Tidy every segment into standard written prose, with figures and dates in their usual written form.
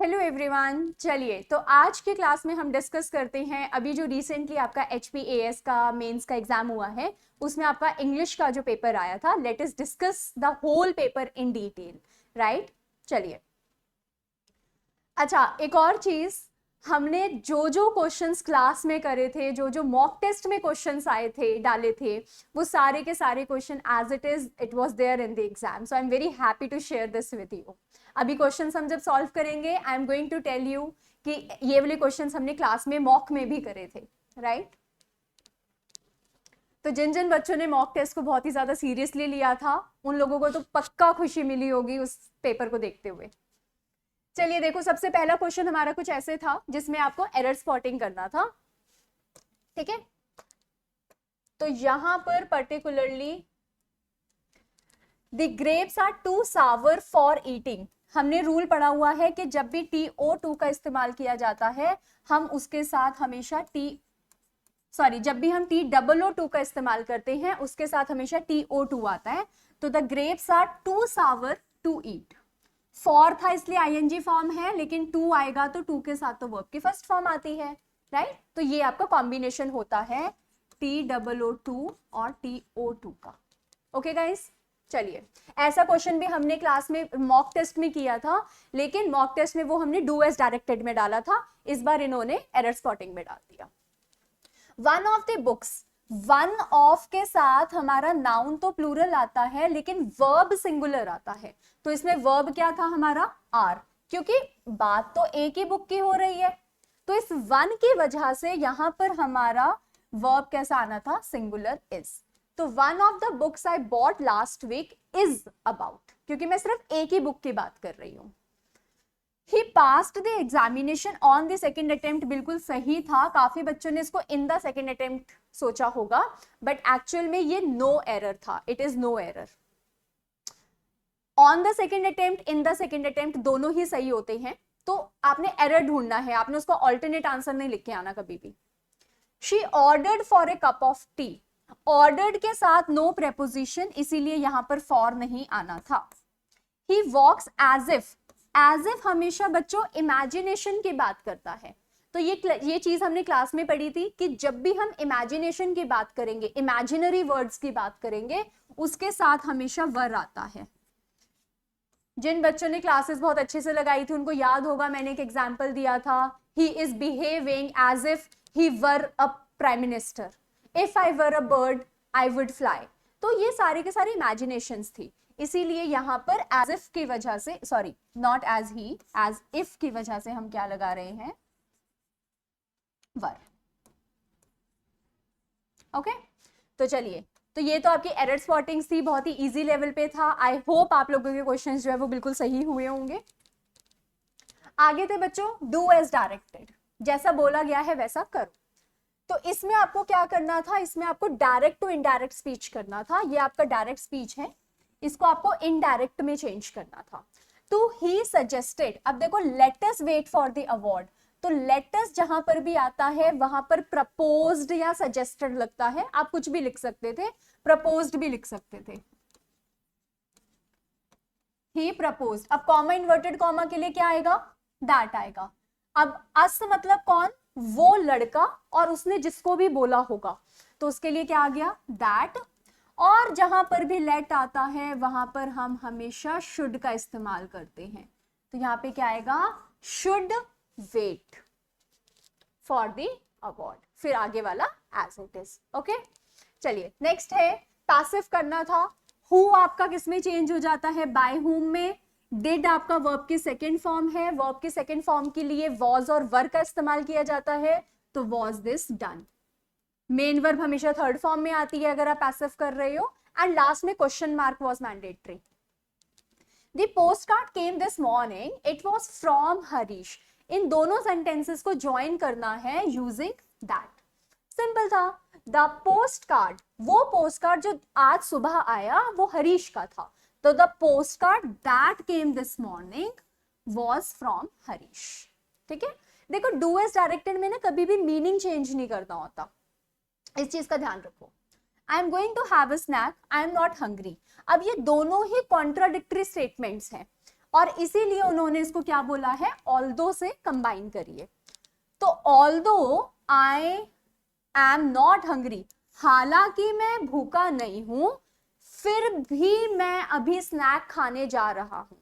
Hello everyone. चलिए तो आज की क्लास में हम डिस्कस करते हैं अभी जो रिसेंटली आपका HPAS का मेंस का एग्जाम हुआ है उसमें आपका इंग्लिश का जो पेपर आया था। Let us discuss the whole paper in detail. Right, चलिए। अच्छा, एक और चीज, हमने जो जो क्वेश्चंस क्लास में करे थे, जो जो मॉक टेस्ट में क्वेश्चंस आए थे, डाले थे, वो सारे के सारे question as it was there in the exam. So I am very happy to share this with you. अभी क्वेश्चंस हम जब सॉल्व करेंगे I am going to tell you कि ये वाले क्वेश्चंस हमने क्लास में मॉक में भी करे थे। राइट, तो जिन जिन बच्चों ने मॉक टेस्ट को बहुत ही ज्यादा सीरियसली लिया था उन लोगों को तो पक्का खुशी मिली होगी उस पेपर को देखते हुए। चलिए देखो, सबसे पहला क्वेश्चन हमारा कुछ ऐसे था जिसमें आपको एरर स्पॉटिंग करना था। ठीक है, तो यहां पर particularly the grapes are too sour for eating. हमने रूल पढ़ा हुआ है कि जब भी TO2 का इस्तेमाल किया जाता है हम उसके साथ हमेशा जब भी हम TOO2 का इस्तेमाल करते हैं उसके साथ हमेशा TO2 आता है। तो the grapes are too sour to eat. For था इसलिए ING फॉर्म है, लेकिन टू आएगा तो टू के साथ तो वर्ब की फर्स्ट फॉर्म आती है। राइट, तो ये आपका कॉम्बिनेशन होता है TOO2 और TO2 का। ओके गाइस, चलिए। ऐसा क्वेश्चन भी हमने क्लास में मॉक टेस्ट में किया था, लेकिन मॉक टेस्ट में वो हमने डू एज डायरेक्टेड में डाला था, इस बार इन्होंने एरर स्पॉटिंग में डाल दिया। One of the books, one of के साथ हमारा नाउन तो प्लूरल आता है लेकिन वर्ब सिंगुलर आता है। तो इसमें वर्ब क्या था हमारा? आर, क्योंकि बात तो एक ही बुक की हो रही है। तो इस वन की वजह से यहां पर हमारा वर्ब कैसा आना था? Singular is. तो one of the books I bought last week is about, क्योंकि मैं सिर्फ एक ही बुक की बात कर रही हूं। He passed the examination on the second attempt, बिल्कुल सही था। काफी बच्चों ने इसको in the second attempt सोचा होगा, बट एक्चुअल में ये no error था। It is no error. On the second attempt, in the second attempt दोनों ही सही होते हैं। तो आपने error ढूंढना है, आपने उसको alternate आंसर नहीं लिख के आना कभी भी। She ordered for a cup of tea. Ordered के साथ no preposition, इसीलिए यहां पर for नहीं आना था। He walks as if हमेशा बच्चों इमेजिनेशन की बात करता है। तो ये चीज हमने क्लास में पढ़ी थी कि जब भी हम इमेजिनेशन की बात करेंगे, इमेजिनरी वर्ड्स की बात करेंगे, उसके साथ हमेशा वर आता है। जिन बच्चों ने क्लासेस बहुत अच्छे से लगाई थी उनको याद होगा, मैंने एक एग्जाम्पल दिया था, he is behaving as if he were a prime minister. If I were a bird I would fly. तो ये सारे के सारे इमेजिनेशंस थी, इसीलिए यहां पर एज इफ की वजह से, sorry not as he, as if की वजह से हम क्या लगा रहे हैं? वर। ओके, तो चलिए, तो ये तो आपकी एरर स्पॉटिंग थी, बहुत ही इजी लेवल पे था। आई होप आप लोगों के क्वेश्चंस जो है वो बिल्कुल सही हुए होंगे। आगे थे बच्चों, डू एज डायरेक्टेड, जैसा बोला गया है वैसा करो। तो इसमें आपको क्या करना था? इसमें आपको डायरेक्ट टू इनडायरेक्ट स्पीच करना था। ये आपका डायरेक्ट स्पीच है, इसको आपको इनडायरेक्ट में चेंज करना था। तो ही सजेस्टेड, अब देखो let us wait for the award, तो लेट अस जहां पर भी आता है वहां पर प्रपोज्ड या सजेस्टेड लगता है। आप कुछ भी लिख सकते थे, प्रपोज्ड भी लिख सकते थे। ही प्रपोज्ड। अब कॉमा इन्वर्टेड कॉमा के लिए क्या आएगा? दैट आएगा। अब अस मतलब कौन? वो लड़का, और उसने जिसको भी बोला होगा, तो उसके लिए क्या आ गया? दैट। और जहां पर भी लेट आता है वहां पर हम हमेशा शुड का इस्तेमाल करते हैं। तो यहां पे क्या आएगा? Should wait for the award. फिर आगे वाला एज इट इज। ओके, चलिए नेक्स्ट है पैसिव करना था। हु आपका किसमें चेंज हो जाता है? बाय हुम में। डिड आपका वर्ब की सेकेंड फॉर्म है, वर्ब की सेकेंड फॉर्म के लिए वॉज और वर का इस्तेमाल किया जाता है, तो was this done. Main verb हमेशा थर्ड फॉर्म में आती है अगर आप पैसिव कर रहे हो, एंड लास्ट में question mark was mandatory. The postcard came this morning, it was from Harish. इन दोनों सेंटेंसेस को ज्वाइन करना है यूजिंग दैट। सिंपल था। द पोस्टकार्ड, वो पोस्टकार्ड जो आज सुबह आया वो हरीश का था, तो the postcard that came this morning was from Harish. ठीक है, देखो डू एज डायरेक्टेड में ना कभी भी मीनिंग चेंज नहीं करना होता, इस चीज का ध्यान रखो। I am going to have a snack, I am not hungry. अब ये दोनों ही कॉन्ट्राडिक्टरी स्टेटमेंट्स हैं। और इसीलिए उन्होंने इसको क्या बोला है, ऑल्दो से कंबाइन करिए। तो although I am not hungry, हालांकि मैं भूखा नहीं हूं, फिर भी मैं अभी स्नैक खाने जा रहा हूं।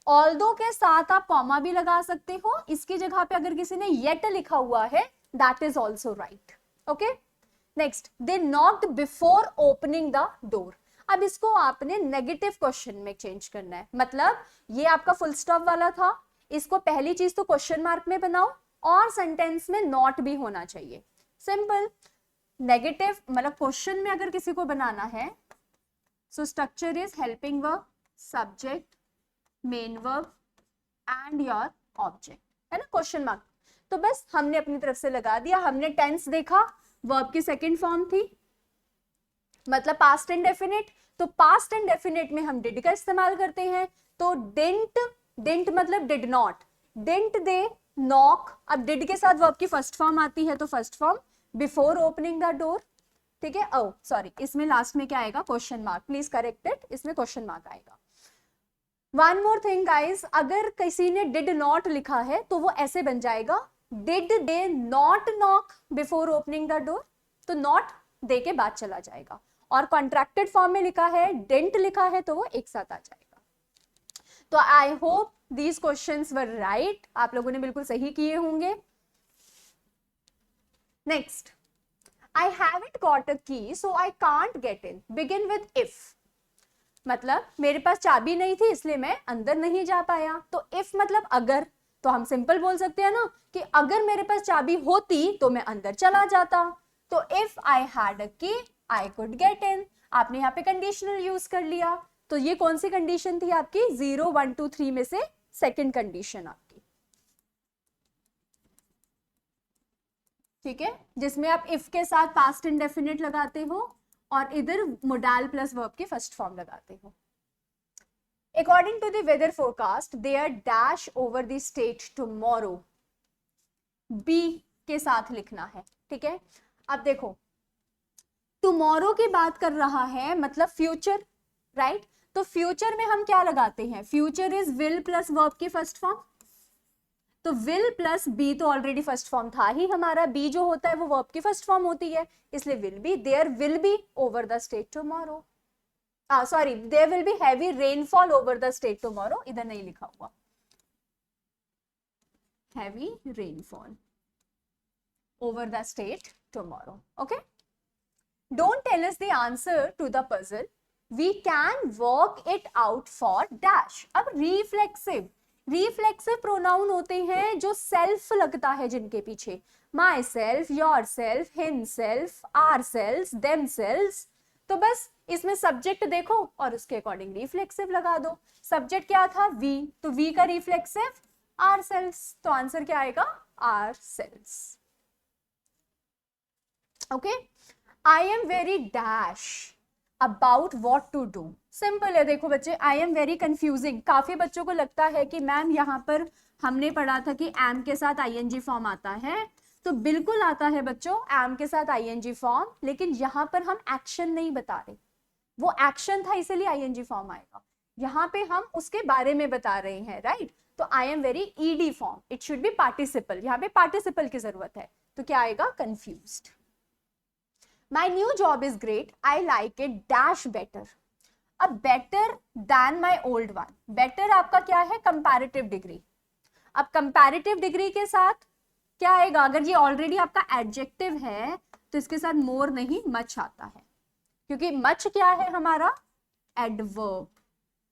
ऑल्दो के साथ आप कॉमा भी लगा सकते हो, इसकी जगह पे अगर किसी ने येट लिखा हुआ है that is also right. Okay, next, they knocked before opening the door. अब इसको आपने नेगेटिव क्वेश्चन में चेंज करना है, मतलब ये आपका फुल स्टॉप वाला था, इसको पहली चीज तो क्वेश्चन मार्क में बनाओ और सेंटेंस में नॉट भी होना चाहिए। सिंपल, नेगेटिव मतलब क्वेश्चन में अगर किसी को बनाना है, so structure is helping verb, subject, main verb and your object, है ना, क्वेश्चन मार्क। तो बस हमने अपनी तरफ से लगा दिया। हमने टेंस देखा, वर्ब की सेकंड फॉर्म थी, मतलब पास्ट इंडेफिनिट। तो पास्ट इंडेफिनिट में हम डिड का इस्तेमाल करते हैं। तो डिडंट, डिडंट मतलब did not, didn't they knock. अब डिड के साथ वर्ब की फर्स्ट फॉर्म आती है, तो first form before opening the door, ठीक है। ओ सॉरी, इसमें लास्ट में क्या आएगा, question mark, please correct it, इसमें क्वेश्चन मार्क आएगा। वन मोर थिंग गाइस, अगर किसी ने डिड नॉट लिखा है तो वो ऐसे बन जाएगा, did they not knock before opening the door, तो नॉट दे के बाद चला जाएगा। और कॉन्ट्रैक्टेड फॉर्म में लिखा है, डिडंट लिखा है, तो वो एक साथ आ जाएगा। तो I hope these questions were right, आप लोगों ने बिल्कुल सही किए होंगे। Next, I haven't got a key so I can't get in, begin with if. मतलब मेरे पास चाबी नहीं थी इसलिए मैं अंदर नहीं जा पाया। तो इफ मतलब अगर, तो हम सिंपल बोल सकते हैं ना कि अगर मेरे पास चाबी होती तो मैं अंदर चला जाता। तो इफ आई हैड अ की आई कुड गेट इन, आपने यहाँ पे कंडीशनल यूज कर लिया। तो ये कौन सी कंडीशन थी आपकी, 0 1 2 3 में से सेकंड कंडीशन आपकी, ठीक है, जिसमें आप इफ के साथ पास्ट इंडेफिनिट लगाते हो और इधर मोडाल प्लस वर्ब की फर्स्ट फॉर्म लगाते हो। According to the weather forecast, they are dash over the state tomorrow. B के साथ लिखना है, ठीक है। अब देखो, टुमारो की बात कर रहा है मतलब फ्यूचर, राइट। तो फ्यूचर में हम क्या लगाते हैं, future is will plus verb की फर्स्ट फॉर्म। तो विल प्लस बी तो ऑलरेडी फर्स्ट फॉर्म था ही हमारा, बी जो होता है वो वर्ब की फर्स्ट फॉर्म होती है, इसलिए will be, there will be over the state tomorrow, sorry there will be heavy rainfall over the state tomorrow, इधर नहीं लिखा हुआ, heavy rainfall over the state tomorrow. Okay, don't tell us the answer to the puzzle, we can work it out for dash. अब reflexive, reflexive pronoun होते हैं जो self लगता है जिनके पीछे, myself, yourself, himself, ourself, them self. तो बस इसमें सब्जेक्ट देखो और उसके अकॉर्डिंग रिफ्लेक्सिव लगा दो। सब्जेक्ट क्या था, वी, तो वी का रिफ्लेक्सिव आर सेल्फ, तो आंसर क्या आएगा, ourself. Okay, I am very dash about what to do. Simple है, देखो बच्चे, आई एम वेरी कंफ्यूजिंग। काफी बच्चों को लगता है कि मैम यहाँ पर हमने पढ़ा था कि एम के साथ आईएनजी फॉर्म आता है, तो बिल्कुल आता है बच्चों एम के साथ आईएनजी फॉर्म, लेकिन यहाँ पर हम एक्शन नहीं बता रहे, वो एक्शन था इसलिए आईएनजी फॉर्म आएगा। यहाँ पे हम उसके बारे में बता रहे हैं, राइट। तो I am very ED form, it should be participle, यहाँ पे पार्टिसिपल की जरूरत है, तो क्या आएगा, confused. My new job is great. I like it dash better. अब better than my old one. Better आपका क्या है, comparative degree. अब comparative degree के साथ क्या आएगा, अगर ये ऑलरेडी आपका adjective है तो इसके साथ more नहीं much आता है, क्योंकि much क्या है हमारा, adverb।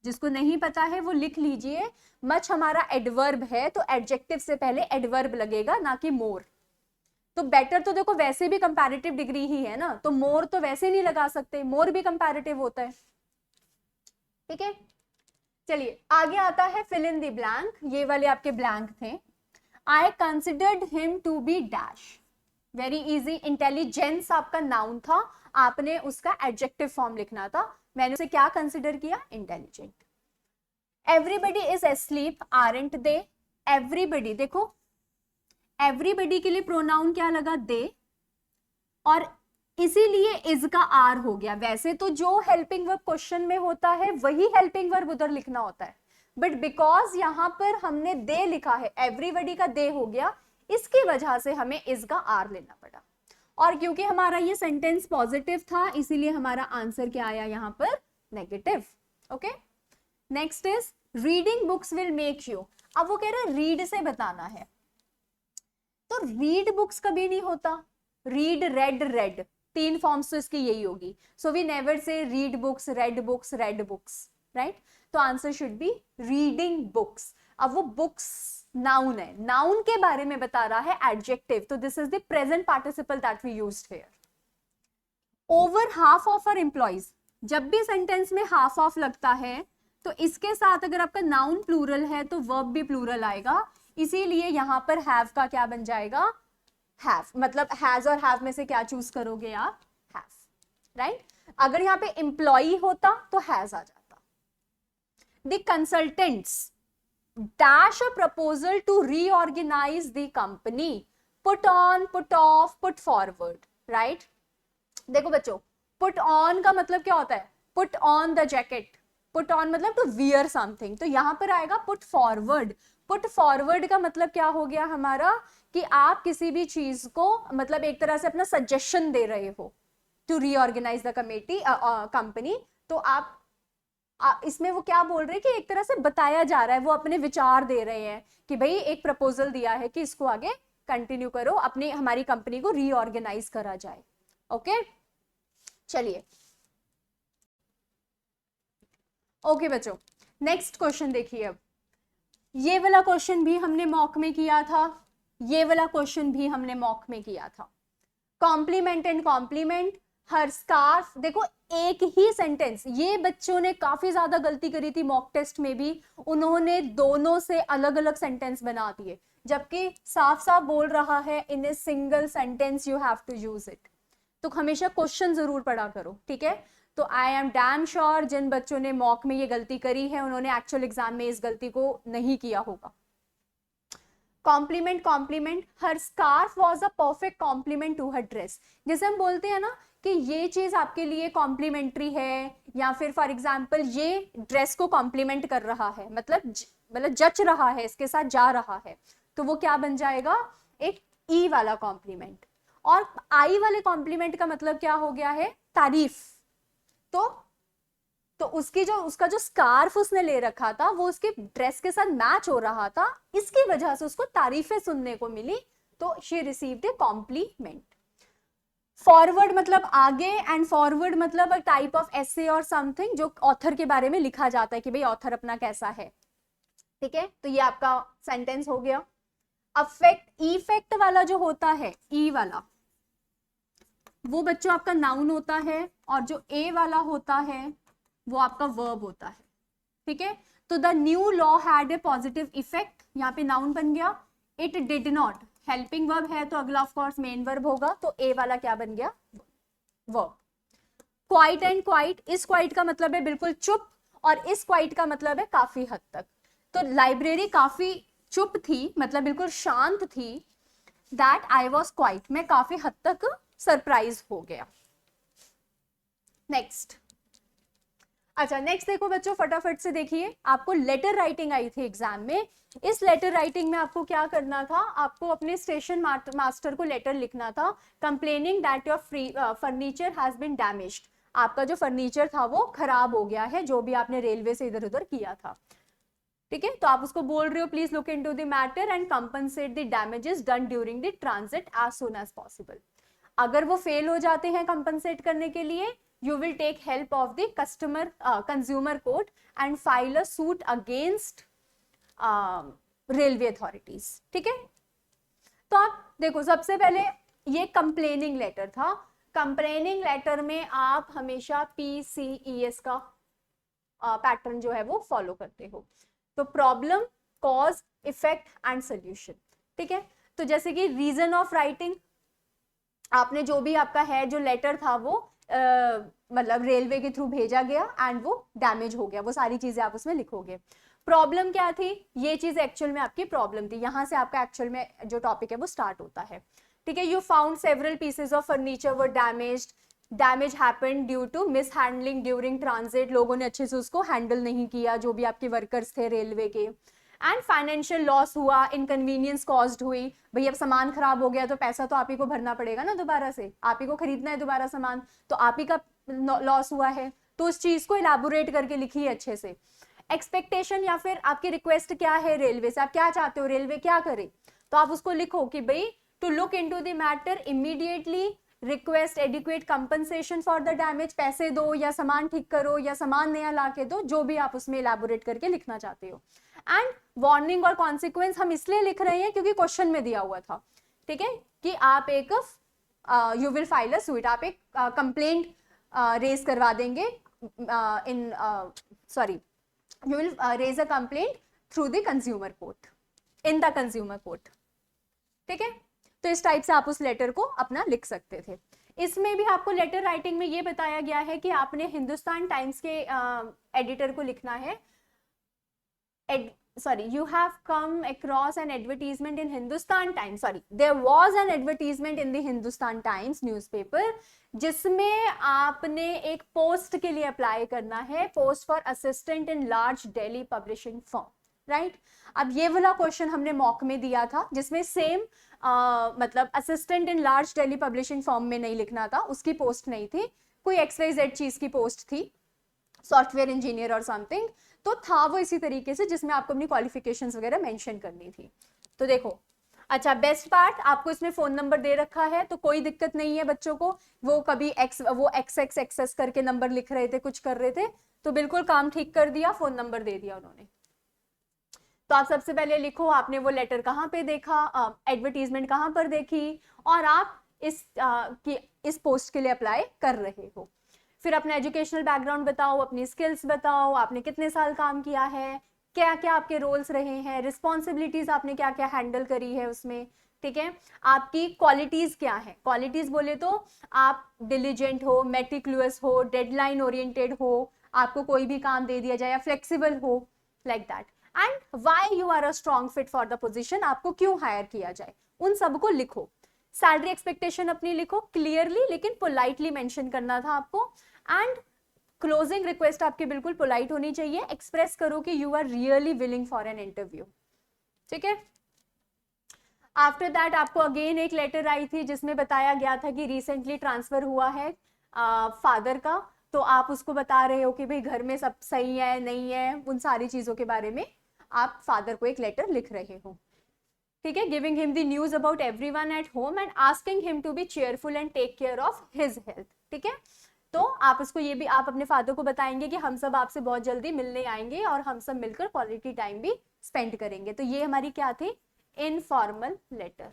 जिसको नहीं पता है वो लिख लीजिए, much हमारा adverb है, तो adjective से पहले adverb लगेगा, ना कि more। तो बेटर तो देखो वैसे भी कंपैरेटिव डिग्री ही है ना, तो मोर तो वैसे नहीं लगा सकते, मोर भी कंपैरेटिव होता है, ठीक है। चलिए आगे आता है फिल इन द ब्लैंक, ये वाले आपके ब्लैंक थे। I considered him to be dash, very easy, intelligence आपका नाउन था, आपने उसका एडजेक्टिव फॉर्म लिखना था, मैंने उसे क्या कंसिडर किया, intelligent. Everybody is asleep aren't they, everybody, देखो एवरीबडी के लिए प्रोनाउन क्या लगा, दे, और इसीलिए इज का आर हो गया। वैसे तो जो हेल्पिंग वर्ब क्वेश्चन में होता है वही हेल्पिंग वर्ब उधर लिखना होता है, बट बिकॉज यहाँ पर हमने दे लिखा है, एवरीबडी का दे हो गया, इसकी वजह से हमें इज का आर लेना पड़ा। और क्योंकि हमारा ये सेंटेंस पॉजिटिव था इसीलिए हमारा आंसर क्या आया यहाँ पर, negative. Okay, next is reading books will make you. अब वो कह रहा है रीड से बताना है, तो रीड बुक्स कभी नहीं होता, रीड, रेड, रेड, तीन फॉर्म्स तो इसकी यही होगी। So we never say read books, read books, read books, right. तो answer should be reading books. अब वो बुक्स नाउन है, नाउन के बारे में बता रहा है, एडजेक्टिव, तो this is the present participle that we used here. Over half of our employees, जब भी सेंटेंस में हाफ ऑफ लगता है तो इसके साथ अगर आपका नाउन प्लूरल है तो वर्ब भी प्लूरल आएगा, इसीलिए यहां पर हैव का क्या बन जाएगा, हैव। मतलब हैज और हैव में से क्या चूज करोगे आप, हैव, राइट। अगर यहाँ पे एम्प्लॉई होता तो हैज आ जाता। The consultants dash a proposal to reorganize the company, put on, put off, put forward, right. देखो बच्चों, पुट ऑन का मतलब क्या होता है, put on the jacket, put on मतलब टू वियर समथिंग, तो यहां पर आएगा पुट फॉरवर्ड। पुट फॉरवर्ड का मतलब क्या हो गया हमारा, कि आप किसी भी चीज को मतलब एक तरह से अपना सजेशन दे रहे हो to reorganize the committee company, तो आप इसमें वो क्या बोल रहे हैं कि एक तरह से बताया जा रहा है, वो अपने विचार दे रहे हैं कि भाई एक प्रपोजल दिया है कि इसको आगे कंटिन्यू करो, अपनी हमारी कंपनी को रीऑर्गेनाइज करा जाए। ओके, चलिए ओके बच्चों, नेक्स्ट क्वेश्चन देखिए। अब ये वाला क्वेश्चन भी हमने मॉक में किया था, ये वाला क्वेश्चन भी हमने मॉक में किया था। Complement and compliment, her scarf, देखो एक ही सेंटेंस, ये बच्चों ने काफी ज्यादा गलती करी थी मॉक टेस्ट में भी, उन्होंने दोनों से अलग अलग सेंटेंस बना दिए, जबकि साफ साफ बोल रहा है in a single sentence you have to use it. तो हमेशा क्वेश्चन जरूर पढ़ा करो, ठीक है। तो आई एम डैम श्योर जिन बच्चों ने मॉक में ये गलती करी है उन्होंने एक्चुअल एग्जाम में इस गलती को नहीं किया होगा। Complement, compliment, her scarf was a perfect complement to her dress. जैसे हम बोलते हैं ना कि ये चीज आपके लिए कॉम्प्लीमेंट्री है, या फिर फॉर एग्जाम्पल ये ड्रेस को कॉम्प्लीमेंट कर रहा है, मतलब जच रहा है, इसके साथ जा रहा है, तो वो क्या बन जाएगा, एक ई वाला कॉम्प्लीमेंट। और आई वाले कॉम्प्लीमेंट का मतलब क्या हो गया है, तारीफ। तो उसका जो स्कार्फ उसने ले रखा था वो उसके ड्रेस के साथ मैच हो रहा था, इसकी वजह से उसको तारीफें सुनने को मिली, तो she received a compliment. Forward मतलब आगे, एंड फॉरवर्ड मतलब टाइप ऑफ एसे और समथिंग जो ऑथर के बारे में लिखा जाता है कि भाई ऑथर अपना कैसा है, ठीक है। तो ये आपका सेंटेंस हो गया। अफेक्ट, इफेक्ट वाला जो होता है, ई वाला, वो बच्चों आपका नाउन होता है, और जो ए वाला होता है वो आपका वर्ब होता है, ठीक है। तो the new law had a positive effect, यहाँ पे नाउन बन गया। It did not, helping verb है तो अगला ऑफ कोर्स मेन वर्ब होगा, तो ए वाला क्या बन गया, वर्ब। क्वाइट एंड क्वाइट, इस क्वाइट का मतलब है बिल्कुल चुप, और इस क्वाइट का मतलब है काफी हद तक। तो लाइब्रेरी काफी चुप थी, मतलब बिल्कुल शांत थी। दैट आई वॉज क्वाइट, मैं काफी हद तक सरप्राइज हो गया। नेक्स्ट, अच्छा नेक्स्ट देखो बच्चों, फटाफट से देखिए, आपको लेटर राइटिंग आई थी एग्जाम में। इस लेटर राइटिंग में आपको क्या करना था, आपको अपने स्टेशन मास्टर को लेटर लिखना था, complaining that your furniture has been damaged. आपका जो फर्नीचर था वो खराब हो गया है, जो भी आपने रेलवे से इधर उधर किया था, ठीक है। तो आप उसको बोल रहे हो please look into the matter and compensate the damages done during the transit as soon as possible. अगर वो फेल हो जाते हैं कंपनसेट करने के लिए, you will take help of the consumer court and file a suit against railway authorities, ठीक है। तो आप देखो, सबसे पहले ये कंप्लेनिंग लेटर था। कंप्लेनिंग लेटर में आप हमेशा PCES का पैटर्न जो है वो फॉलो करते हो। तो problem, cause, effect and solution, ठीक है। तो जैसे कि रीजन ऑफ राइटिंग, आपने जो भी आपका है जो लेटर था वो मतलब रेलवे के थ्रू भेजा गया एंड वो डैमेज हो गया, वो सारी चीजें आप उसमें लिखोगे। प्रॉब्लम क्या थी, ये चीज एक्चुअल में आपकी प्रॉब्लम थी, यहां से आपका एक्चुअल में जो टॉपिक है वो स्टार्ट होता है, ठीक है। You found several pieces of furniture were damaged, damage happened due to mishandling during transit, लोगों ने अच्छे से उसको हैंडल नहीं किया, जो भी आपके वर्कर्स थे रेलवे के। एंड फाइनेंशियल लॉस हुआ, इनकन्वीनियंस कॉज्ड हुई, भाई अब सामान खराब हो गया तो पैसा तो आप ही को भरना पड़ेगा ना, दोबारा से आप ही को खरीदना है दोबारा सामान, तो आप ही का लॉस हुआ है, तो उस चीज को इलाबोरेट करके लिखिए अच्छे से। एक्सपेक्टेशन या फिर आपकी रिक्वेस्ट क्या है रेलवे से, आप क्या चाहते हो रेलवे क्या करे, तो आप उसको लिखो कि भाई to look into the matter immediately, request adequate compensation for the damage, पैसे दो या सामान ठीक करो या सामान नया ला के दो, जो भी आप उसमें इलाबोरेट करके लिखना चाहते हो। एंड वार्निंग और कॉन्सिक्वेंस हम इसलिए लिख रहे हैं क्योंकि क्वेश्चन में दिया हुआ था, ठीक है, कि आप एक you will file a suit, आप एक कंप्लेंट रेज करवा देंगे इन sorry you will raise a complaint through the consumer court, in the consumer court, ठीक है। तो इस टाइप से आप उस लेटर को अपना लिख सकते थे। इसमें भी आपको लेटर राइटिंग में ये बताया गया है कि आपने हिंदुस्तान टाइम्स के एडिटर को लिखना है, you have come across an advertisement in Hindustan Times, there was an advertisement in the Hindustan Times newspaper, जिसमें आपने एक पोस्ट के लिए अप्लाई करना है, post for assistant in large Delhi publishing firm, right. अब ये वाला क्वेश्चन हमने मॉक में दिया था, जिसमें सेम मतलब assistant in large Delhi publishing firm में नहीं लिखना था, उसकी पोस्ट नहीं थी, कोई XYZ चीज की पोस्ट थी, सॉफ्टवेयर इंजीनियर और समथिंग, तो था वो इसी तरीके से जिसमें आपको अपनी क्वालिफिकेशंस वगैरह मेंशन करनी थी। तो देखो, अच्छा बेस्ट पार्ट, आपको इसमें फोन नंबर दे रखा है, तो कोई दिक्कत नहीं है बच्चों को, वो कभी एक्स करके नंबर लिख रहे थे, कुछ कर रहे थे, तो बिल्कुल काम ठीक कर दिया, फोन नंबर दे दिया उन्होंने। तो आप सबसे पहले लिखो आपने वो लेटर कहाँ पे देखा, एडवर्टीजमेंट कहाँ पर देखी, और आप इस पोस्ट के लिए अप्लाई कर रहे हो। फिर अपना एजुकेशनल बैकग्राउंड बताओ, अपनी स्किल्स बताओ, आपने कितने साल काम किया है, क्या क्या आपके रोल्स रहे हैं, रिस्पॉन्सिबिलिटीज आपने क्या क्या हैंडल करी है उसमें, ठीक है। आपकी क्वालिटीज क्या है, क्वालिटीज बोले तो आप डिलीजेंट हो, मेटिकुलस हो, डेडलाइन ओरिएंटेड हो, आपको कोई भी काम दे दिया जाए, या फ्लेक्सिबल हो, like that, and why you are a strong fit for the position, आपको क्यों हायर किया जाए, उन सबको लिखो। सैलरी एक्सपेक्टेशन अपनी लिखो क्लियरली, लेकिन पोलाइटली मेंशन करना था आपको, एंड क्लोजिंग रिक्वेस्ट आपकी बिल्कुल पोलाइट होनी चाहिए, एक्सप्रेस करो कि you are really willing for an interview, ठीक है। आफ्टर दैट आपको अगेन एक लेटर आई थी जिसमें बताया गया था कि रिसेंटली ट्रांसफर हुआ है फादर का, तो आप उसको बता रहे हो कि भाई घर में सब सही है नहीं है, उन सारी चीजों के बारे में आप फादर को एक लेटर लिख रहे हो, ठीक है। Giving him the news about everyone at home and asking him to be cheerful and take care of his health, ठीक है। तो आप उसको ये भी, आप अपने फादर को बताएंगे कि हम सब आपसे बहुत जल्दी मिलने आएंगे और हम सब मिलकर क्वालिटी टाइम भी स्पेंड करेंगे। तो ये हमारी क्या थी, informal letter.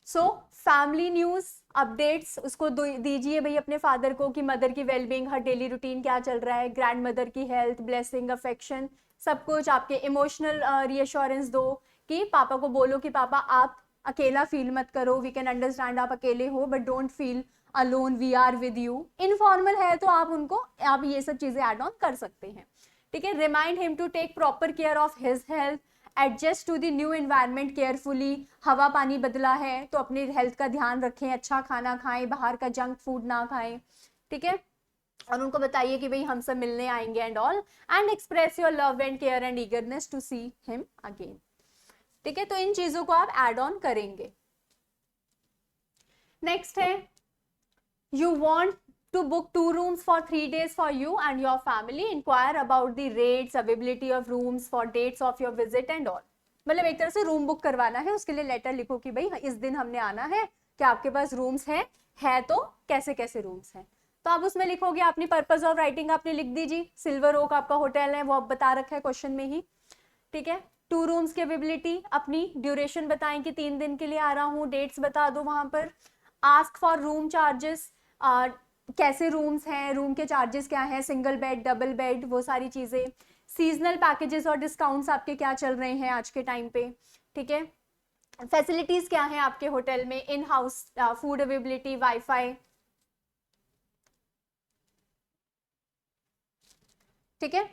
So family news updates उसको दीजिए भाई अपने फादर को, कि मदर की वेलबींग, हर डेली रूटीन क्या चल रहा है, ग्रैंड मदर की हेल्थ, ब्लेसिंग, अफेक्शन, सब कुछ। आपके इमोशनल रीअश्योरेंस दो, कि पापा को बोलो कि पापा आप अकेला फील मत करो, वी कैन अंडरस्टैंड आप अकेले हो, but don't feel alone, we are with you. Informal है तो आप उनको, आप ये सब चीजें ऐड ऑन कर सकते हैं, ठीक है। Remind him to take proper care of his health, adjust to the new environment carefully, हवा पानी बदला है तो अपनी हेल्थ का ध्यान रखें, अच्छा खाना खाएं, बाहर का जंक फूड ना खाएं, ठीक है। और उनको बताइए कि भाई हम सब मिलने आएंगे and all, and express your love and care and eagerness to see him again, ठीक है। तो इन चीजों को आप एड ऑन करेंगे। नेक्स्ट है, you want to book 2 rooms for 3 days for you and your family, inquire about the rates, availability of rooms for dates of your visit and all। मतलब एक तरह से रूम बुक करवाना है, उसके लिए लेटर लिखो कि भाई इस दिन हमने आना है, क्या आपके पास रूम्स है तो कैसे कैसे रूम्स हैं। तो आप उसमें लिखोगे, अपनी पर्पज ऑफ राइटिंग आपने लिख दीजिए, सिल्वर ओक आपका होटल है, वो आप बता रखा है क्वेश्चन में ही, ठीक है। 2 रूम्स की अवेलेबिलिटी, अपनी ड्यूरेशन बताएं कि 3 दिन के लिए आ रहा हूँ, डेट्स बता दो वहां पर। आस्क फॉर रूम चार्जेस, कैसे रूम्स हैं, रूम के चार्जेस क्या हैं, सिंगल बेड, डबल बेड, वो सारी चीजें। सीजनल पैकेजेस और डिस्काउंट्स आपके क्या चल रहे हैं आज के टाइम पे, ठीक है। फैसिलिटीज क्या हैं आपके होटल में, in house food availability, wifi, ठीक है,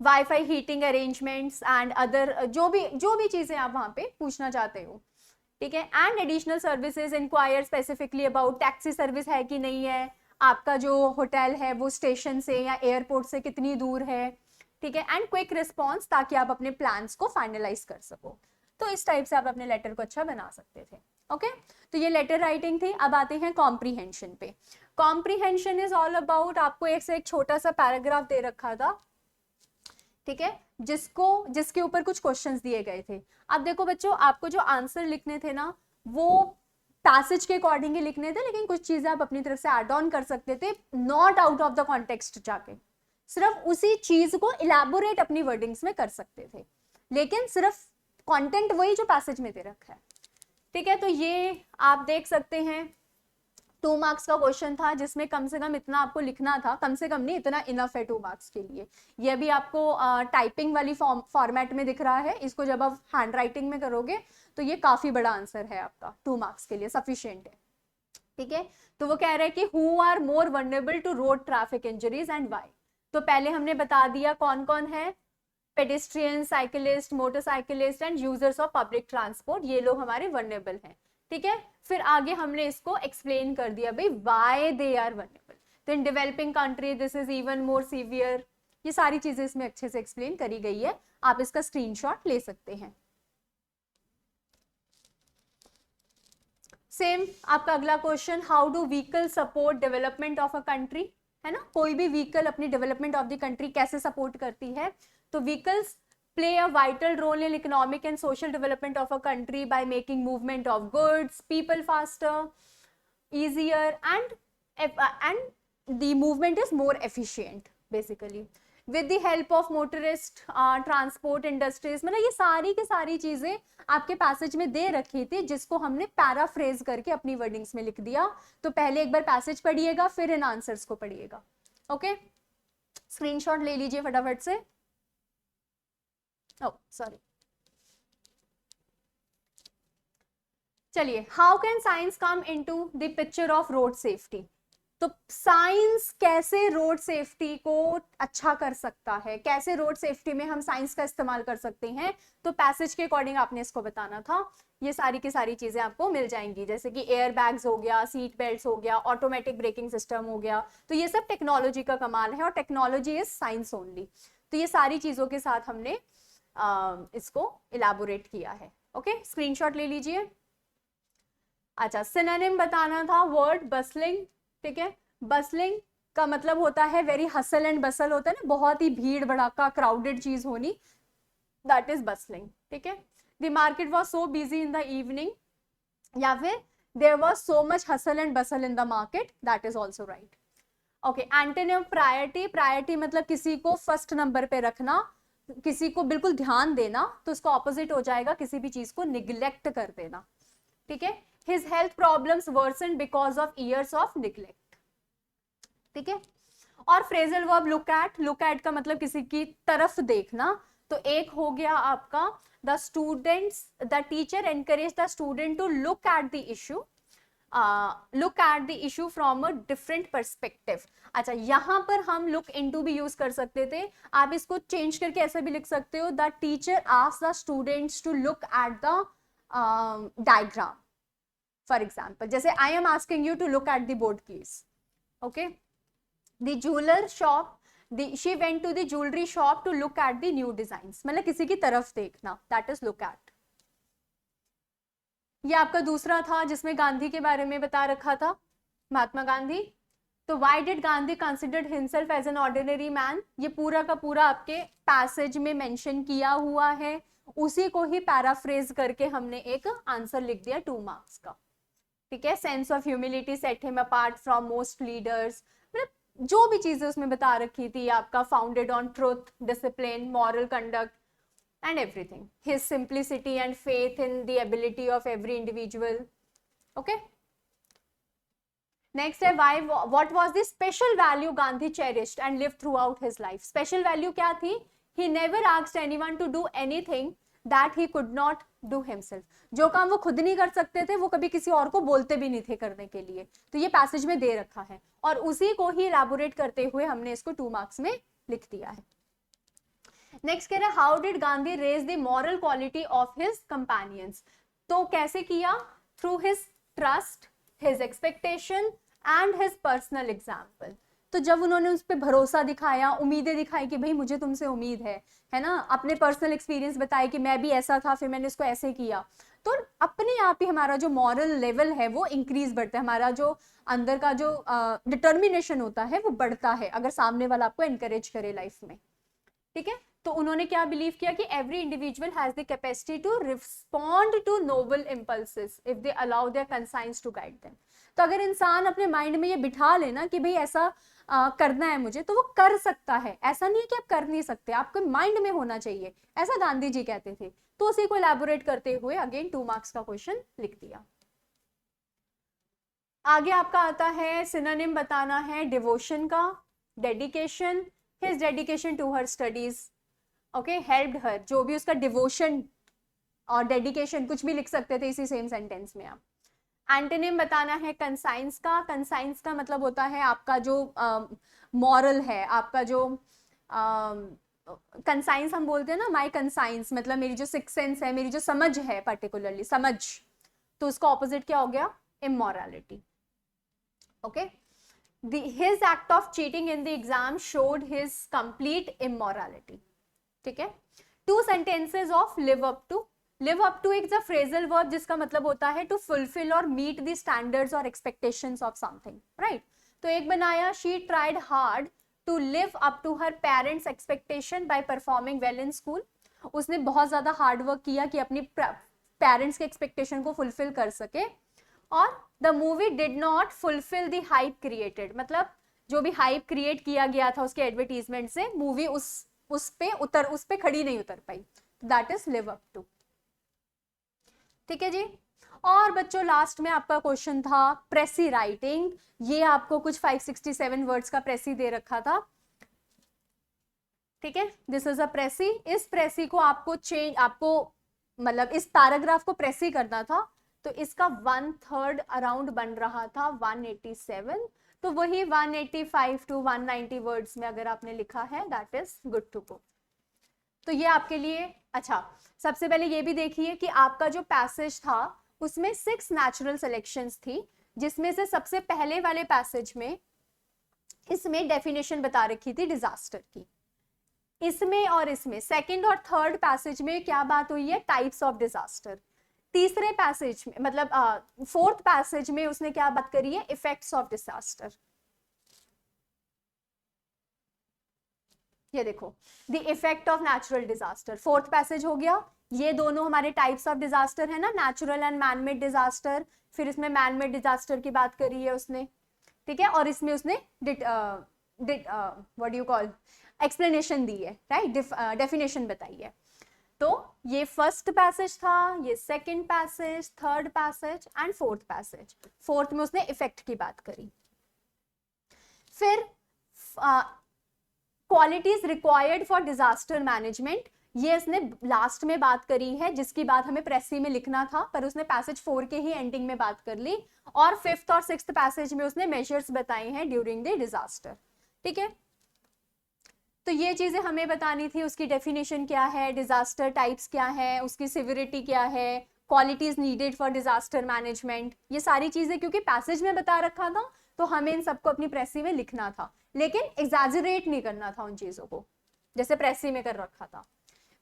wifi, heating arrangements and other जो भी चीजें आप वहां पे पूछना चाहते हो, ठीक है। And additional services inquire specifically about taxi service है कि नहीं है, आपका जो होटल है वो स्टेशन से या एयरपोर्ट से कितनी दूर है, ठीक है। एंड क्विक रिस्पॉन्स, ताकि आप अपने प्लान्स को फाइनलाइज कर सको। तो इस टाइप से आप अपने लेटर को अच्छा बना सकते थे। ओके तो ये लेटर राइटिंग थी। अब आते हैं कॉम्प्रीहेंशन पे। कॉम्प्रीहेंशन इज ऑल अबाउट, आपको एक छोटा सा पैराग्राफ दे रखा था, ठीक है, जिसके ऊपर कुछ क्वेश्चंस दिए गए थे। अब देखो बच्चों, आपको जो आंसर लिखने थे ना वो पैसेज के अकॉर्डिंग ही लिखने थे, लेकिन कुछ चीजें आप अपनी तरफ से ऐड ऑन कर सकते थे, not out of the context जाके, सिर्फ उसी चीज को इलैबोरेट अपनी वर्डिंग्स में कर सकते थे, लेकिन सिर्फ कंटेंट वही जो पैसेज में दे रखा है, ठीक है। तो ये आप देख सकते हैं 2 मार्क्स का क्वेश्चन था, जिसमें कम से कम इतना आपको लिखना था, कम से कम नहीं, इतना इनफ है 2 मार्क्स के लिए। ये भी आपको टाइपिंग वाली फॉर्मेट में दिख रहा है, इसको जब आप हैंड राइटिंग में करोगे तो ये काफी बड़ा आंसर है आपका, 2 मार्क्स के लिए सफिशिएंट है, ठीक है। तो वो कह रहे हैं कि who are more vulnerable to road traffic injuries and why. तो पहले हमने बता दिया कौन कौन है, pedestrian, cyclist, motorcyclist and users of public transport, ये लोग हमारे वल्नरेबल हैं, ठीक है। फिर आगे हमने इसको एक्सप्लेन कर दिया भाई व्हाई दे आर वल्नरेबल। तो in developing country this is even more severe, ये सारी चीजें इसमें अच्छे से एक्सप्लेन करी गई है, आप इसका स्क्रीनशॉट ले सकते हैं। सेम आपका अगला question, how do vehicle support development of a country, है ना, कोई भी व्हीकल अपनी डेवलपमेंट ऑफ द कंट्री कैसे सपोर्ट करती है। तो vehicles play a vital role in economic and social development of a country by making movement of goods, people faster, easier, and the movement is more efficient basically with the help of motorist, transport industries। मतलब ये सारी की सारी चीजें आपके passage में दे रखी थी, जिसको हमने पैराफ्रेज करके अपनी वर्डिंग्स में लिख दिया। तो पहले एक बार पैसेज पढ़िएगा, फिर इन आंसर्स को पढ़िएगा। ओके स्क्रीनशॉट ले लीजिए फटाफट से। सॉरी, चलिए, how can science come into the picture of road safety. तो साइंस कैसे रोड सेफ्टी को अच्छा कर सकता है, कैसे रोड सेफ्टी में हम साइंस का इस्तेमाल कर सकते हैं, तो पैसेज के अकॉर्डिंग आपने इसको बताना था। ये सारी की सारी चीजें आपको मिल जाएंगी, जैसे कि एयर बैग्स हो गया, सीट बेल्ट्स हो गया, ऑटोमेटिक ब्रेकिंग सिस्टम हो गया। तो ये सब टेक्नोलॉजी का कमाल है, और टेक्नोलॉजी इज साइंस ओनली। तो ये सारी चीजों के साथ हमने इसको इलैबोरेट किया है। ओके स्क्रीनशॉट ले लीजिए। अच्छा, सिनोनिम बताना था, वर्ड बसलिंग, ठीक है। बसलिंग का मतलब होता है वेरी हसल एंड बसल, होता है ना, बहुत ही भीड़ भड़ाका, क्राउडेड चीज होनी, दैट इज बसलिंग, ठीक है। The market was so busy in the evening, या फिर there was so much hustle and bustle in the market, that is also right. Okay, antonym priority, priority मतलब किसी को फर्स्ट नंबर पे रखना, किसी को बिल्कुल ध्यान देना, तो उसका ऑपोजिट हो जाएगा किसी भी चीज को निग्लेक्ट कर देना, ठीक है। His health problems worsened because of years of neglect, ठीक है। और phrasal verb look at, look at का मतलब किसी की तरफ देखना। तो एक हो गया आपका the students, the teacher encourage the student to look at the issue, look at the issue from a different perspective. अच्छा, यहां पर हम लुक इनटू भी यूज कर सकते थे, आप इसको चेंज करके ऐसा भी लिख सकते हो, the teacher asked the students to look at the diagram, for example, जैसे I am asking you to look at the board keys. Okay, the jeweller shop, she went to the jewellery shop to look at the new designs, मतलब किसी की तरफ देखना, that is look at. ये आपका दूसरा था जिसमें गांधी के बारे में बता रखा था, महात्मा गांधी। तो why did Gandhi considered himself as an ordinary man, ये पूरा का पूरा आपके पैसेज में मेंशन किया हुआ है, उसी को ही पैराफ्रेज करके हमने एक आंसर लिख दिया 2 मार्क्स का, ठीक है। Sense of humility set him apart from most leaders, मतलब जो भी चीजें उसमें बता रखी थी आपका, founded on truth, discipline, moral conduct and everything, his simplicity and faith in the ability of every individual. Okay, next है why, what was the special value Gandhi cherished and lived throughout his life। special value क्या थी, he never asked anyone to do anything that he could not do himself, जो काम वो खुद नहीं कर सकते थे वो कभी किसी और को बोलते भी नहीं थे करने के लिए। तो ये पैसेज में दे रखा है, और उसी को ही इलैबोरेट करते हुए हमने इसको 2 मार्क्स में लिख दिया है। नेक्स्ट कह रहे हैं how did Gandhi raise the moral quality of his companions. तो कैसे किया? Through his trust, his expectation and his personal example. तो जब उन्होंने उस पर भरोसा दिखाया, उम्मीदें दिखाई कि भाई मुझे तुमसे उम्मीद है ना, अपने पर्सनल एक्सपीरियंस बताए कि मैं भी ऐसा था, फिर मैंने इसको ऐसे किया, तो अपने आप ही हमारा जो मॉरल लेवल है वो इंक्रीज बढ़ता है, हमारा जो अंदर का जो डिटर्मिनेशन होता है वो बढ़ता है, अगर सामने वाला आपको एनकरेज करे लाइफ में। ठीक है, तो उन्होंने क्या बिलीव किया कि every individual has the capacity to respond to noble impulses if they allow their conscience to guide them. तो अगर इंसान अपने माइंड में ये बिठा लेना कि भाई ऐसा करना है मुझे, तो वो कर सकता है। ऐसा नहीं है कि आप कर नहीं सकते, आपके माइंड में होना चाहिए, ऐसा गांधी जी कहते थे। तो उसी को एलैबोरेट करते हुए अगेन 2 मार्क्स का क्वेश्चन लिख दिया। आगे आपका आता है सिनोनिम बताना है डिवोशन का, dedication, his dedication to her studies, okay, helped her, जो भी उसका डिवोशन और डेडिकेशन कुछ भी लिख सकते थे इसी सेम सेंटेंस में आप। एंटोनिम बताना है कंसाइंस का, कंसाइंस का मतलब होता है आपका जो मॉरल है, आपका जो कंसाइंस हम बोलते हैं ना, माई कंसाइंस मतलब मेरी जो सिक्स सेंस है, मेरी जो समझ है, पर्टिकुलरली समझ, तो उसका ऑपोजिट क्या हो गया? Immorality. Okay, his act of cheating in the exam showed his complete immorality. ठीक है, 2 sentences of live up to. live up to एक phrasal verb जिसका मतलब होता है to fulfill or meet the standards or expectations of something, right? तो एक बनाया she tried hard to live up to her parents expectation by performing well in school. उसने बहुत ज्यादा हार्ड वर्क किया कि अपनी पेरेंट्स के एक्सपेक्टेशन को फुलफिल कर सके। और the movie did not fulfil the hype created, मतलब जो भी हाइप क्रिएट किया गया था उसके एडवर्टीजमेंट से, मूवी उस पे खड़ी नहीं उतर पाई। That is live up to. ठीक है जी। और बच्चों लास्ट में आपका क्वेश्चन था प्रेसी राइटिंग। ये आपको कुछ 567 वर्ड्स का प्रेसी दे रखा था। ठीक है, दिस इज अ प्रेसी। इस प्रेसी को आपको मतलब इस पैराग्राफ को प्रेसी करना था, तो इसका 1/3 अराउंड बन रहा था 187। तो वही 185 to 190 वर्ड्स में अगर आपने लिखा है, that is good to go. तो ये आपके लिए अच्छा। सबसे पहले ये भी देखिए कि आपका जो पैसेज था उसमें 6 नेचुरल सिलेक्शंस थी, जिसमें से सबसे पहले वाले पैसेज में इसमें डेफिनेशन बता रखी थी डिजास्टर की। इसमें और इसमें सेकंड और थर्ड पैसेज में क्या बात हुई है? Types of disaster. तीसरे पैसेज में मतलब फोर्थ पैसेज में उसने क्या बात करी है? Effects of disaster. ये देखो, the effect of natural disaster fourth passage हो गया। ये दोनों हमारे टाइप्स ऑफ डिजास्टर है ना, नेचुरल एंड मैनमेड डिजास्टर। फिर इसमें मैनमेड डिजास्टर की बात करी है उसने, ठीक है, और इसमें उसने what do you call explanation दी है, राइट, डेफिनेशन बताई है। तो ये फर्स्ट पैसेज था, ये second passage, third passage and fourth passage. Fourth में उसने इफेक्ट की बात करी। फिर qualities required for disaster management, ये इसने लास्ट में बात करी है, जिसकी बात हमें प्रेसी में लिखना था, पर उसने पैसेज 4 के ही एंडिंग में बात कर ली। और फिफ्थ और सिक्स्थ पैसेज में उसने मेजर्स बताए हैं ड्यूरिंग द डिजास्टर। ठीक है, तो ये चीजें हमें बतानी थी। उसकी डेफिनेशन क्या है, डिजास्टर टाइप्स क्या है, उसकी सिविरिटी क्या है, qualities needed for disaster management, ये सारी चीजें क्योंकि पैसेज में बता रखा था तो हमें इन सबको अपनी प्रेसी में लिखना था, लेकिन एग्जैजरेट नहीं करना था उन चीजों को जैसे प्रेसी में कर रखा था।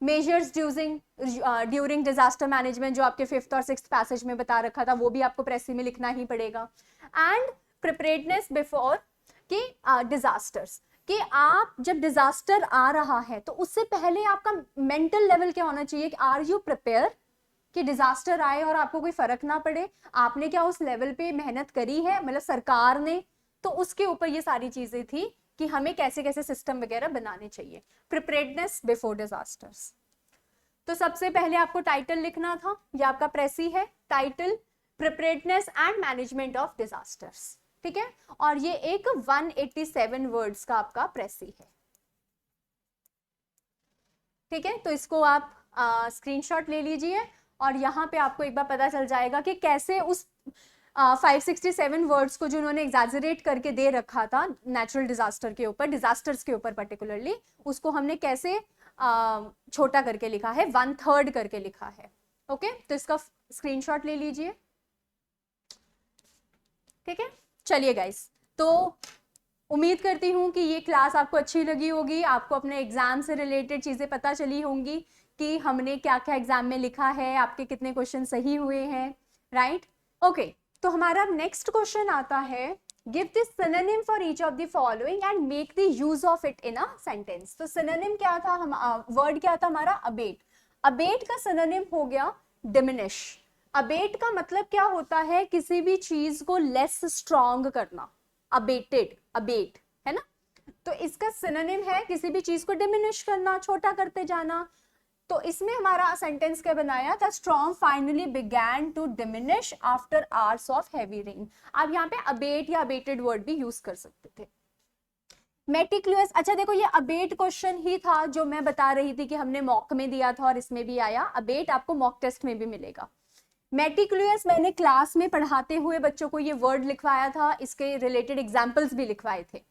मेजर्स ड्यूरिंग डिजास्टर मैनेजमेंट जो आपके फिफ्थ और सिक्स्थ पैसेज में बता रखा था वो भी आपको प्रेसी में लिखना ही पड़ेगा। एंड प्रिपरेडनेस बिफोर कि डिजास्टर्स, कि आप जब डिजास्टर आ रहा है तो उससे पहले आपका मेंटल लेवल क्या होना चाहिए कि आर यू प्रिपेयर कि डिजास्टर आए और आपको कोई फर्क ना पड़े, आपने क्या उस लेवल पे मेहनत करी है, मतलब सरकार ने। तो उसके ऊपर ये सारी चीजें थी कि हमें कैसे कैसे सिस्टम वगैरह बनाने चाहिए। प्रिपरेडनेस बिफोर डिजास्टर्स। तो सबसे पहले आपको टाइटल लिखना था, ये आपका प्रेसी है, title preparedness and management of disasters. ठीक है, और ये एक 187 वर्ड्स का आपका प्रेसी है। ठीक है, तो इसको आप स्क्रीनशॉट ले लीजिए और यहाँ पे आपको एक बार पता चल जाएगा कि कैसे उस 567 वर्ड्स को जो उन्होंने एग्जैजरेट करके दे रखा था नेचुरल डिजास्टर के ऊपर, डिजास्टर्स के ऊपर पर्टिकुलरली, उसको हमने कैसे छोटा करके लिखा है, 1/3 करके लिखा है। ओके, तो इसका स्क्रीनशॉट ले लीजिए, ठीक है। चलिए गाइस, तो उम्मीद करती हूँ कि ये क्लास आपको अच्छी लगी होगी, आपको अपने एग्जाम से रिलेटेड चीजें पता चली होंगी कि हमने क्या क्या एग्जाम में लिखा है, आपके कितने क्वेश्चन सही हुए हैं, राइट। ओके, तो हमारा नेक्स्ट क्वेश्चन आता है, give the synonym for each of the following and make the use of it in a sentence. तो सिनोनिम क्या था, हम वर्ड क्या था हमारा, अबेट। अबेट का सिनोनिम हो गया डिमिनिश। अबेट का मतलब क्या होता है, किसी भी चीज को लेस स्ट्रॉन्ग करना, अबेटेड, अबेट, है ना। तो इसका सिनोनिम है किसी भी चीज को डिमिनिश करना, छोटा करते जाना। तो इसमें हमारा सेंटेंस क्या बनाया था, strong finally began to diminish after hours of heavy rain. आप यहाँ पे अबेट या अबेटेड वर्ड भी यूज कर सकते थे। मेटिकुलस, अच्छा देखो ये अबेट क्वेश्चन ही था जो मैं बता रही थी कि हमने मॉक में दिया था और इसमें भी आया। अबेट आपको मॉक टेस्ट में भी मिलेगा। मेटिकुलस मैंने क्लास में पढ़ाते हुए बच्चों को ये वर्ड लिखवाया था, इसके रिलेटेड एग्जाम्पल्स भी लिखवाए थे।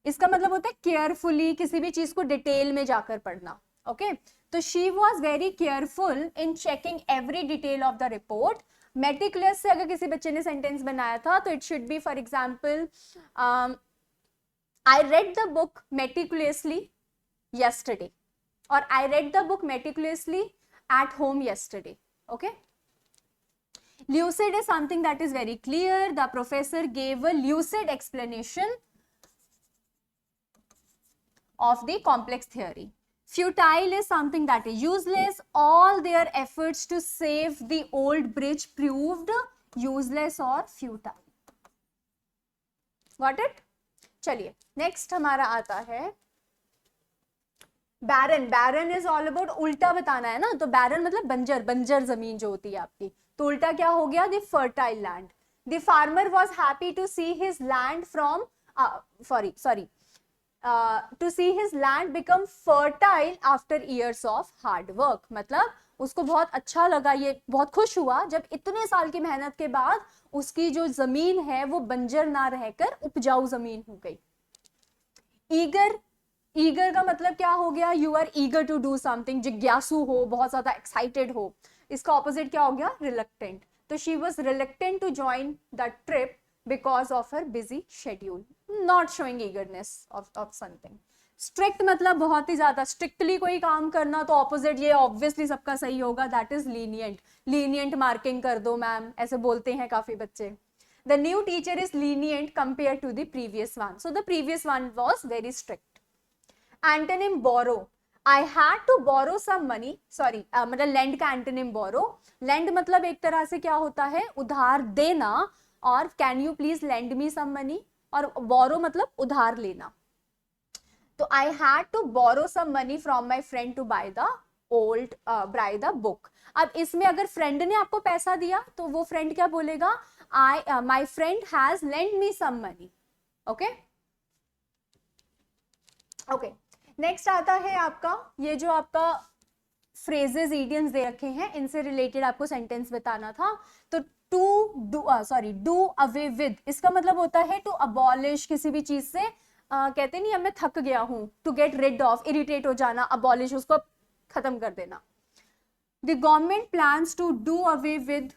इसका मतलब होता है केयरफुली, किसी भी चीज को डिटेल में जाकर पढ़ना। ओके, तो she was very careful in checking every detail of the report. Meticulous से अगर किसी बच्चे ने सेंटेंस बनाया था तो it should be for example, I read the book meticulously yesterday, or I read the book meticulously at home yesterday. Okay. Lucid is something that is very clear. The professor gave a lucid explanation of the complex theory. Futile is something that is useless. All their efforts to save the old bridge proved useless or futile. Got it? चलिए next हमारा आता है बैरन। बैरन is all about, उल्टा बताना है ना, तो बैरन मतलब बंजर, बंजर जमीन जो होती है आपकी, तो उल्टा क्या हो गया, the fertile land. The farmer was happy to see his land from to see his land become fertile after years of hard work. मतलब उसको बहुत अच्छा लगा, ये बहुत खुश हुआ जब इतने साल की मेहनत के बाद उसकी जो जमीन है वो बंजर ना रहकर उपजाऊ जमीन हो गई। ईगर, ईगर का मतलब क्या हो गया, you are eager to do something, जिज्ञासु हो, बहुत ज्यादा एक्साइटेड हो। इसका ऑपोजिट क्या हो गया, रिलक्टेंट। तो she was reluctant to join the trip because of her busy schedule, not showing eagerness of something. Strict मतलब बहुत ही ज्यादा स्ट्रिक्टली कोई काम करना, तो ऑपोजिट ये ऑब्वियसली सबका सही होगा, that is lenient. Lenient marking कर दो मैम, ऐसे बोलते हैं काफी बच्चे। The new teacher is lenient compared to the previous one. So the previous one was very strict. Antonym borrow. I had to borrow some money. Sorry, मतलब lend का antonym borrow. Lend मतलब एक तरह से क्या होता है, उधार देना, और can you please lend me some money, और borrow मतलब उधार लेना। तो I had to borrow some money from my friend to buy the book. अब इसमें अगर फ्रेंड ने आपको पैसा दिया तो वो फ्रेंड क्या बोलेगा, my friend has lent me some money. Okay? Okay. Next आता है आपका, ये जो आपका फ्रेजेस इडियम्स दे रखे हैं, इनसे रिलेटेड आपको सेंटेंस बताना था। तो डू अवे विद, इसका मतलब होता है टू अबॉलिश, किसी भी चीज से कहते नहीं, अब मैं थक गया हूं, to get rid of, irritate हो जाना, अबॉलिश, उसको खत्म कर देना। The government plans to do away with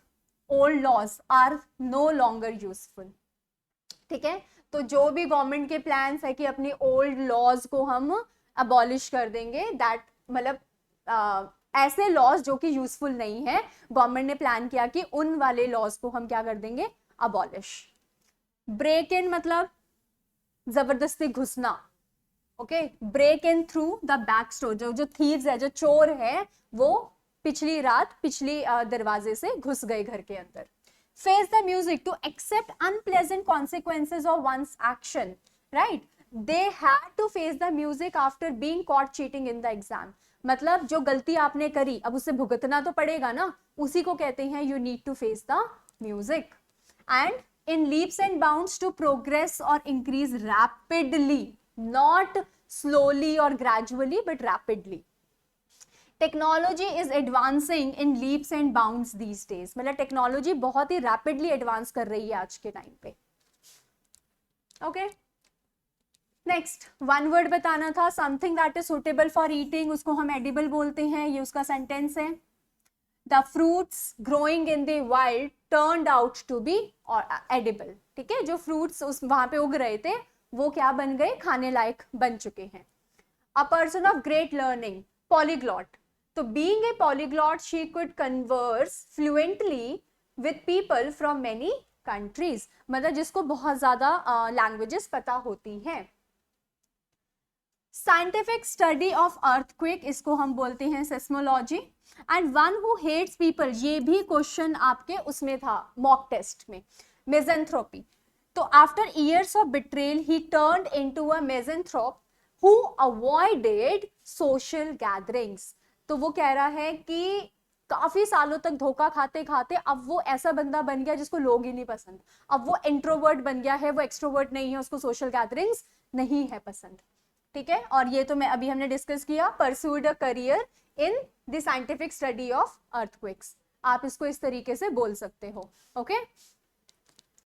old laws are no longer useful. ठीक है, तो जो भी गवर्नमेंट के प्लान्स है कि अपनी ओल्ड लॉज को हम अबॉलिश कर देंगे, दैट मतलब ऐसे लॉज जो कि यूजफुल नहीं है, गवर्नमेंट ने प्लान किया कि उन वाले लॉज को हम क्या कर देंगे, अबॉलिश। ब्रेक इन मतलब जबरदस्ती घुसना। Okay, break in through the back store, जो थीव्स है, जो चोर है, वो पिछली रात पिछली दरवाजे से घुस गए घर के अंदर। Face the music, to accept unpleasant consequences of one's action, right. They had to face the music after being caught cheating in the exam. मतलब जो गलती आपने करी, अब उसे भुगतना तो पड़ेगा ना, उसी को कहते हैं you need to face the music. And in leaps and bounds, to progress or increase rapidly, not slowly or gradually but rapidly. Technology is advancing in leaps and bounds these days. मतलब technology बहुत ही rapidly advance कर रही है आज के time पे। Okay, next one word बताना था, something that is suitable for eating, उसको हम एडिबल बोलते हैं, ये उसका सेंटेंस है। The fruits growing in the wild turned out to be edible. ठीक है, जो फ्रूट्स उस वहां पे उग रहे थे वो क्या बन गए, खाने लायक बन चुके हैं। A person of great learning, polyglot. तो being a polyglot she could converse fluently with people from many countries, मतलब जिसको बहुत ज्यादा लैंग्वेजेस पता होती हैं। साइंटिफिक स्टडी ऑफ अर्थक्वेक, इसको हम बोलते हैं seismology. And one who hates people, ये भी क्वेश्चन आपके उसमें था मॉक टेस्ट में, मिज़ेंथ्रोपी। तो after years of betrayal he turned into a misanthrope who avoided social gatherings. तो वो कह रहा है कि काफी सालों तक धोखा खाते खाते अब वो ऐसा बंदा बन गया जिसको लोग ही नहीं पसंद, अब वो इंट्रोवर्ट बन गया है, वो एक्सट्रोवर्ट नहीं है, उसको सोशल गैदरिंग्स नहीं है पसंद। ठीक है, और ये तो मैं अभी हमने डिस्कस किया, pursued a career in the scientific study of earthquakes, आप इसको इस तरीके से बोल सकते हो। ओके